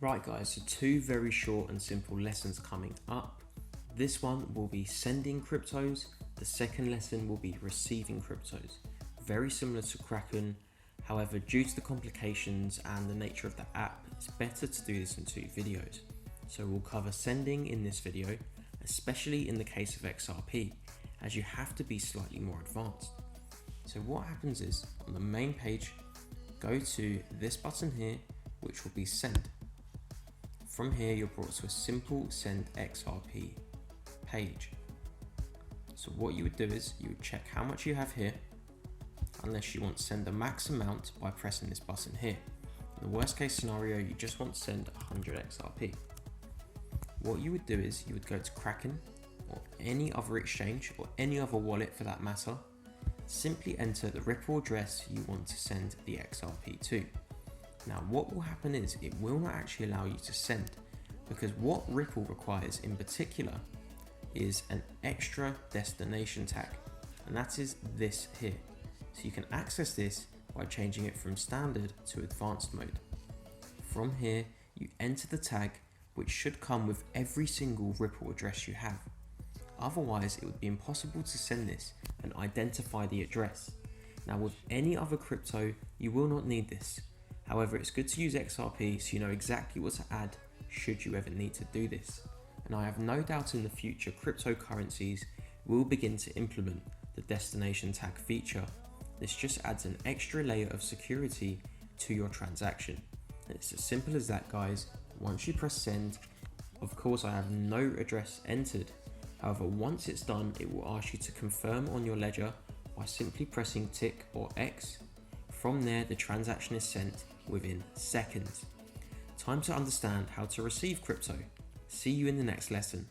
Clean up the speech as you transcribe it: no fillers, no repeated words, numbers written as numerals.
Right guys, so two very short and simple lessons coming up. This one will be sending cryptos, the second lesson will be receiving cryptos. Very similar to Kraken, however due to the complications and the nature of the app, it's better to do this in two videos. So we'll cover sending in this video, especially in the case of XRP, as you have to be slightly more advanced. So what happens is, on the main page, go to this button here, which will be send. From here, you're brought to a simple send XRP page. So what you would do is you would check how much you have here, unless you want to send the max amount by pressing this button here. In the worst case scenario, you just want to send 100 XRP. What you would do is you would go to Kraken or any other exchange or any other wallet for that matter. Simply enter the Ripple address you want to send the XRP to. Now what will happen is it will not actually allow you to send, because what Ripple requires in particular is an extra destination tag, and that is this here. So you can access this by changing it from standard to advanced mode. From here you enter the tag, which should come with every single Ripple address you have. Otherwise it would be impossible to send this and identify the address. Now with any other crypto you will not need this. However, it's good to use XRP so you know exactly what to add should you ever need to do this. And I have no doubt in the future cryptocurrencies will begin to implement the destination tag feature. This just adds an extra layer of security to your transaction. And it's as simple as that, guys. Once you press send, of course I have no address entered. However, once it's done, it will ask you to confirm on your ledger by simply pressing tick or X. From there, the transaction is sent within seconds. Time to understand how to receive crypto. See you in the next lesson.